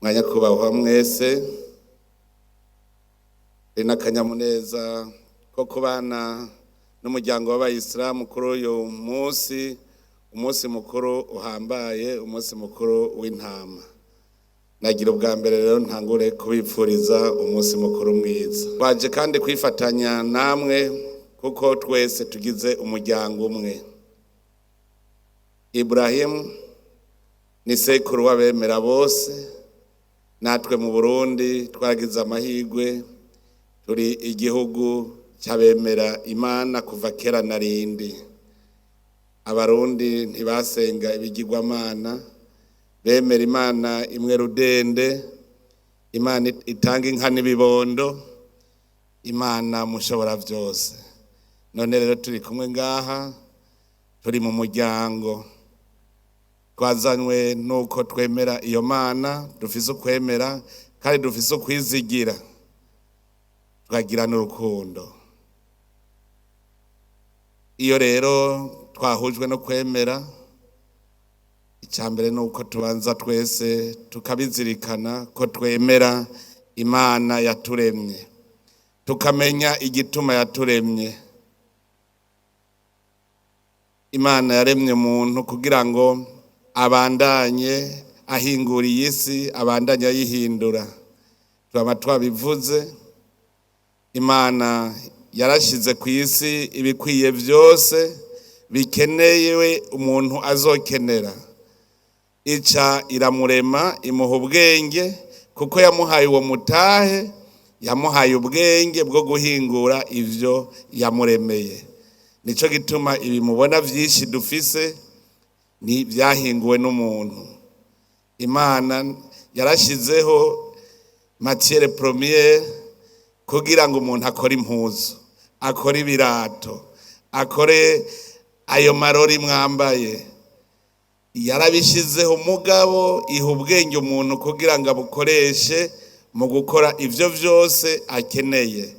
mwanyakubahwa mwese n'akanyamuneza ko kubana n'umuryango w'abayisilamu kuri uyu umunsi mukuru uhambaye, umunsi mukuru w'intama. Nagira ubwa mbere rero ntangure kubipfuriza umunsi mukuru mwiza. Twaje kandi kwifatanya namwe kuko twese tugize umuryango umwe. Ibrahim ni sekuru w'abemera bose, natwe mu Burundi twaragize amahirwe, turi igihugu cy'abemera Imana kuva kera na rindi. Abarundi ntibasenga ibigirwamana, bemera Imana imwe rudende, Imana itanga inka n'ibibondo, Imana mushobora byose. None rero turi kumwe ngaha, turi mu muryango, twazanywe nuko twemera iyo Mana, dufise ukwemera kandi dufise ukwizigira, tukagira n'urukundo. Iyo rero twahujwe no kwemera, icyambere nuko tubanza twese tukabizirikana ko twemera Imana yaturemye, tukamenya igituma yaturemye. Imana yaremye umuntu kugira ngo abandanye ahinguriye isi, abandanye ayihindura. Twaba twabivuze, Imana yarashize ku isi ibikwiye byose bikeneyewe umuntu azokenera. Ica iramurema, imuha ubwenge, kuko yamuhaye uwo mutahe, yamuhaye ubwenge bwo guhingura ivyo yamuremeye. Nico gituma ibi mubona vyinshi dufise ni byahinguwe n'umuntu. Imana yarashizeho matière première kugira ngo umuntu akore impuzu, akore ibirato, akore ayo marori mwambaye. Yarabishizeho umugabo, iha ubwenge umuntu kugira ngo abukoreshe mu gukora ivyo vyose akeneye.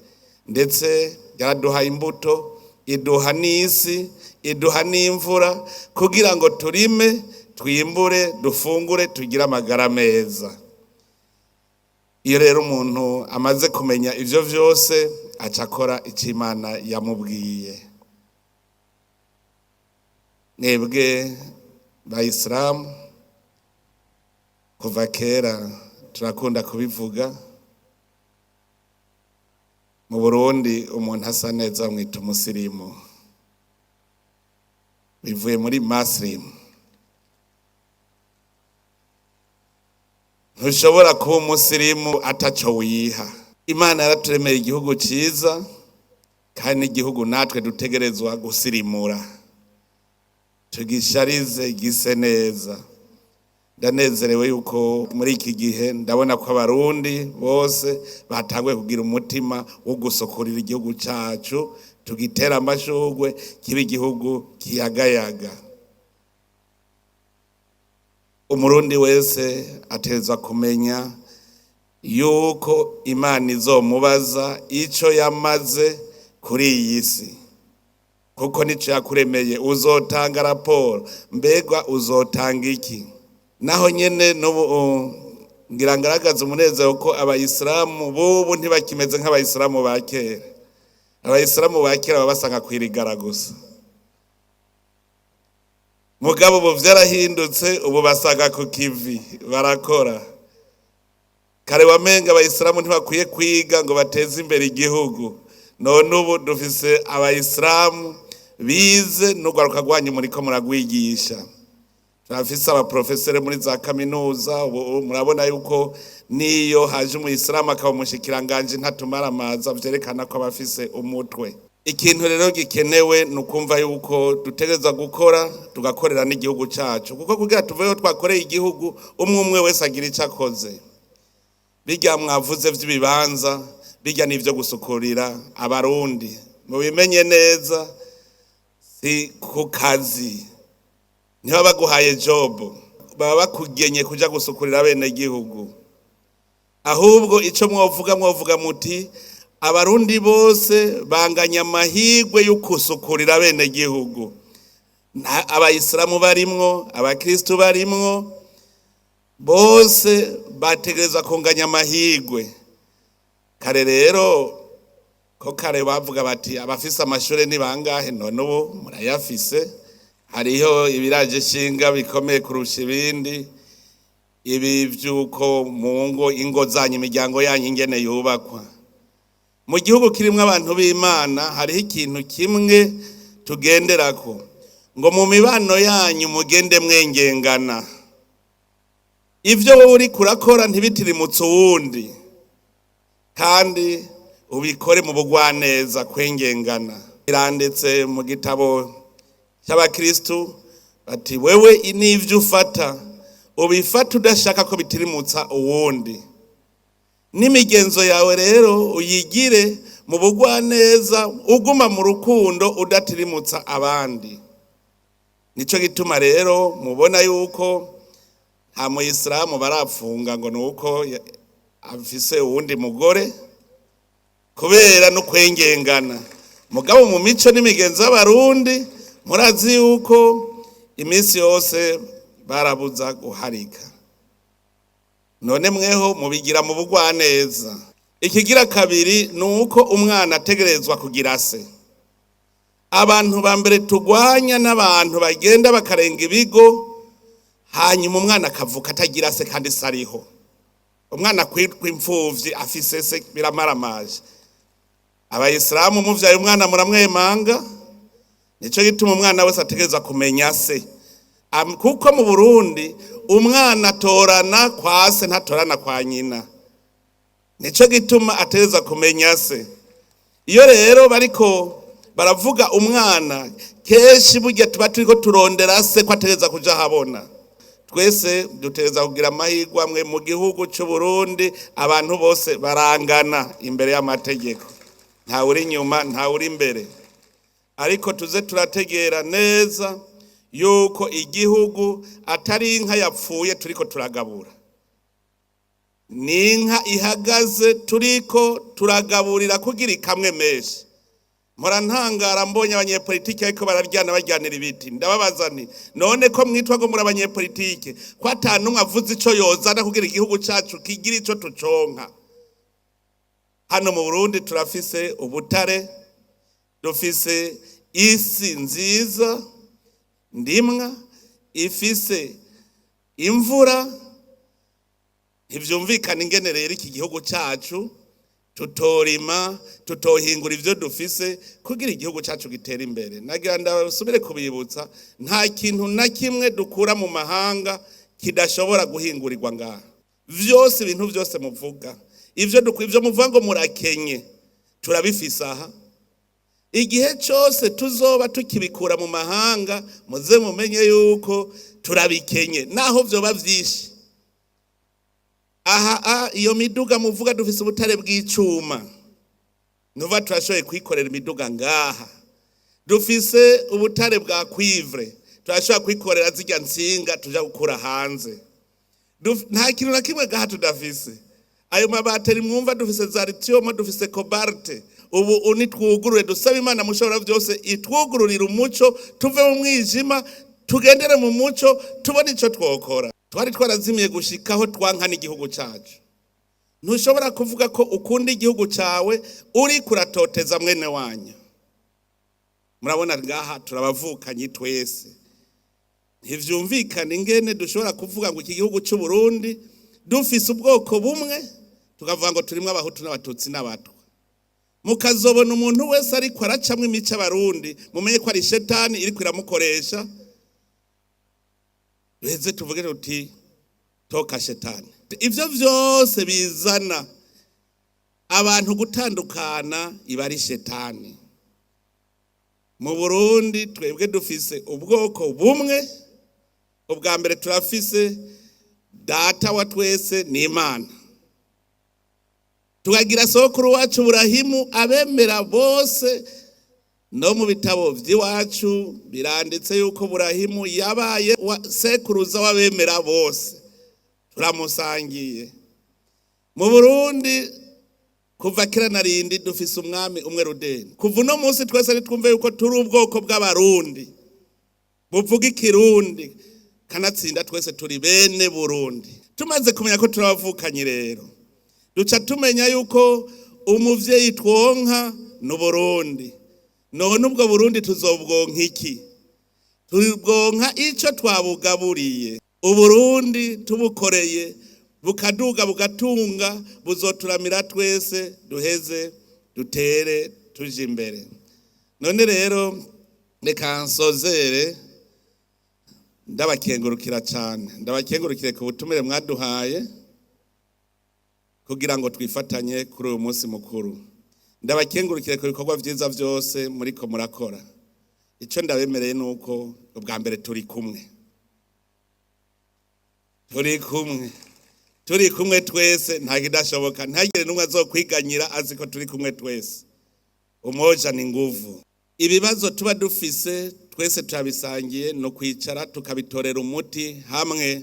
Ndetse yaraduhaye imbuto, iduha n'isi, iduha n'imvura kugira ngo turime, twimbure, dufungure, tugire amagara meza. Iyo rero umuntu amaze kumenya ivyo vyose, aca akora icyo Imana yamubwiye. Mwebwe Bayisilamu kuva kera turakunda kubivuga, mu Burundi umuntu asa neza mwita umusirimu, bivuye muri masirimu. Ntushobora kuba umusirimu ataco wiha. Imana yaraturemeye igihugu cyiza, kandi n'igihugu natwe dutegerezwa gusirimura, tugisharize gise neza. Ndanezerewe yuko muri iki gihe ndabona ko abarundi bose batanguye kugira umutima wo gusokorera igihugu cyacu, tugitera amashurwe, kiba igihugu kiyagayaga. Umurundi wese ateza kumenya yuko Imana izomubaza ico yamaze kuri iyi si, kuko nico yakuremeye. Uzotanga raporo, mbega uzotanga iki? Naho nyene n'ubu ngira ngaragaza umunezero ko abayisilamu bubu ntibakimeze nk'abayisilamu ba kera. Abayisilamu ba kera babasanga kwirigara gusa, mugabo ubu vyarahindutse, ubu basaga ku kivi, barakora. Kare wamenga abayisilamu ntibakwiye kwiga ngo bateze imbere igihugu. None ubu dufise abayisilamu bize n'ugwaruka rwanyu muriko muragwigisha. Turafise abaprofesere muri za kaminuza. Murabona yuko niyo haje umuyisilamu akaba umushikiranganje ntatumara amaza, vyerekana ko abafise umutwe. Ikintu rero gikenewe nukumva yuko dutegereza gukora, tugakorera n'igihugu cyacu, kuko kugira tuveho twakoreye igihugu, umwe wese agira icyo akoze. Bijya mwavuze vy'ibibanza, bijya n'ivyo gusukurira abarundi, mubimenye neza, si ku kazi. Niba baguhaye job, baba bakugenye kuja gusukurira bene gihugu. Ahubwo ico mwovuga muti abarundi bose banganya amahirwe yo gusukurira bene gihugu. Abayisilamu barimwo, abakristo barimwo, bose bategereza kunganya amahigwe. Kare rero ko kare bavuga bati abafise amashure ni bangahe, none ubu murayafise. Hariho ibiraje shinga bikomeye kurusha ibindi, ibi vyuko mu ngo ingo zanyu imiryango yanyu ingene yubakwa. Mu gihugu kirimwo abantu b'Imana hariho ikintu kimwe tugenderako, ngo mu mibano yanyu mugende mwengengana. Ivyo wowe uri kurakora ntibitirimutse uwundi, kandi ubikore mu bugwaneza kwengengana. Iranditse mu gitabo cy'abakristu bati wewe n'ivyo ufata ubifata udashaka ko bitirimutsa uwundi. N'imigenzo yawe rero uyigire mu bugwaneza, uguma mu rukundo udatirimutsa abandi. Nico gituma rero mubona yuko nta muyisilamu barapfunga ngo nuko afise uwundi mugore kubera no kwengengana. Mugabo mu mico n'imigenzo y'abarundi murazi yuko iminsi yose barabuza guharika. None mweho mubigira mu bugwaneza. Ikigira kabiri nuko umwana ategerezwa kugira se. Abantu ba mbere tugwanya n'abantu bagenda bakarenga ibigo, hanyuma umwana akavuka atagira se kandi sariho. Umwana kwitwa imfuvyi afise se biramaramaje. Abayisilamu muvyaye umwana muramwemanga, nico gituma umwana wese ategereza kumenya se. Kuko mu Burundi umwana atorana kwa se ntatorana kwa nyina. Nico gituma ategereza kumenya se. Iyo rero bariko baravuga umwana, keshi burya tuba turiko turondera se ko ategereza kuja habona. Twese dutegereza kugira amahirwe amwe mu gihugu cy'u Burundi, abantu bose barangana imbere y'amategeko. Nta uri inyuma, nta uri imbere. Ariko tuze turategera neza yuko igihugu atari inka yapfuye turiko turagabura. Ni inka ihagaze turiko turagaburira kugira ikamwe menshi. Mpora ntangara mbonye abanyepolitike ariko bararyana bajyanira ibiti. Ndababaza nti none ko mwitwa ngo muri abanyepolitike ko atanumwe avuze ico yozana kugira igihugu cacu kigira ico tuconka. Hano mu Burundi turafise ubutare, dufise isi nziza ndimwa, ifise imvura. Ntivyumvikana ingene rero iki gihugu cacu tutorima, tutohingura ivyo dufise kugira igihugu cacu gitera imbere. Nagira ndasubire kubibutsa, nta kintu na kimwe dukura mu mahanga kidashobora guhingurirwa ngaha. Vyose ibintu vyose muvuga, ivyo muvuga ngo murakenye, turabifise aha. Igihe cyose tuzoba tukibikura mu mahanga, muze mumenye yuko turabikenye naho vyoba vyinshi. Aha iyo miduga muvuga dufise ubutare bw'icuma, nuva turashoboye kwikorera imiduga ngaha. Dufise ubutare bwa cuivre, turashobora kwikorera zirya nsinga tuja gukura hanze. Nta kintu na kimwe gaha tudafise. Ayo mabateri mwumva dufise za lithium, dufise cobalt. Ubu unitwugurure dusaba Imana mushobora vyose itwugururira umuco, tuve mu mwijima tugendere mu muco, tubone ico twokora. Twari twarazimiye gushikaho twanka n'igihugu cacu. Ntushobora kuvuga ko ukunda igihugu cawe uri kuratoteza mwene wanyu. Murabona ngaha turabavukanye twese. Ntivyumvikana ingene dushobora kuvuga ngo iki gihugu cy'u Burundi dufise ubwoko bumwe tukavuga ngo turimwe abahutu n'abatutsi n'abatwa. Mukazobona umuntu wese ariko aracamwe imico abarundi, mumenye ko ari shetani iri kwiramukoresha. Weze tuvuge tuti toka shetani. Ivyo vyose bizana abantu gutandukana iba ari shetani. Mu Burundi twebwe dufise ubwoko bumwe. Ubwa mbere turafise data wa twese ni Imana. Tukagira sokuru wacu Burahimu, abemera bose. No mu bitabo vy'iwacu biranditse yuko Burahimu yabaye sekuruza w'abemera bose. Turamusangiye. Mu Burundi kuva kera narindi dufise umwami umwe Rudeni. Kuva no munsi twese twumve yuko turi ubwoko bw'abarundi buvuga ikirundi kanatsinda twese turi bene Burundi. Tumaze kumenya ko turabavukanye rero, duca tumenya yuko umuvyeyi twonka no Burundi. None ubwo Burundi tuzobwonka iki? Tubwonka ico twabugaburiye. Uburundi tubukoreye bukaduga bugatunga, buzoturamira twese, duheze dutere tuje imbere. None rero reka nsozere ndabakengurukira cyane, ndabakengurukire ku butumire mwaduhaye kugira ngo twifatanye kuri uyu munsi mukuru. Ndabakengurukire ku bikorwa byiza byose muriko murakora. Icyo ndabemereye nuko ubwa mbere turi kumwe twese, nta kidashoboka, ntagire n'umwe azokwiganyira azi ko turi kumwe twese. Umoja ni nguvu. Ibibazo tuba dufise twese turabisangiye, no kwicara tukabitorera umuti hamwe.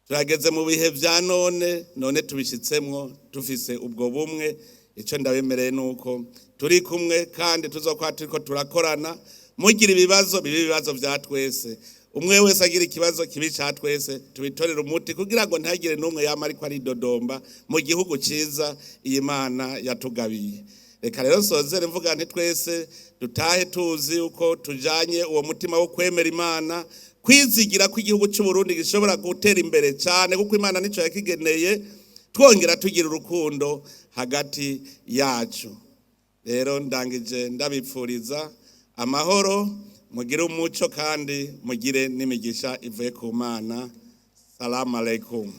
Turageze mu bihe vya none tubishitsemwo tufise ubwo bumwe. Icyo ndabemereye nuko turi kumwe kandi tuzokwa turiko turakorana. Mugira ibibazo vya twese, umwe wese agira ikibazo kibi ca twese, tubitorera umuti kugira ngo ntagire n'umwe yama ariko ari dodomba mu gihugu ciza iyi Imana yatugabiye. Reka rero sozere mvuga nti twese dutahe tuzi uko tujanye uwo mutima wo kwemera Imana, kwizigira ko igihugu cy'u Burundi gishobora gutera imbere cyane kuko Imana nico yakigeneye, twongera tugira urukundo hagati yacu. Rero ndangije ndabipfuriza amahoro, mugire umuco kandi mugire n'imigisha ivuye ku Mana. Salamu alaikum.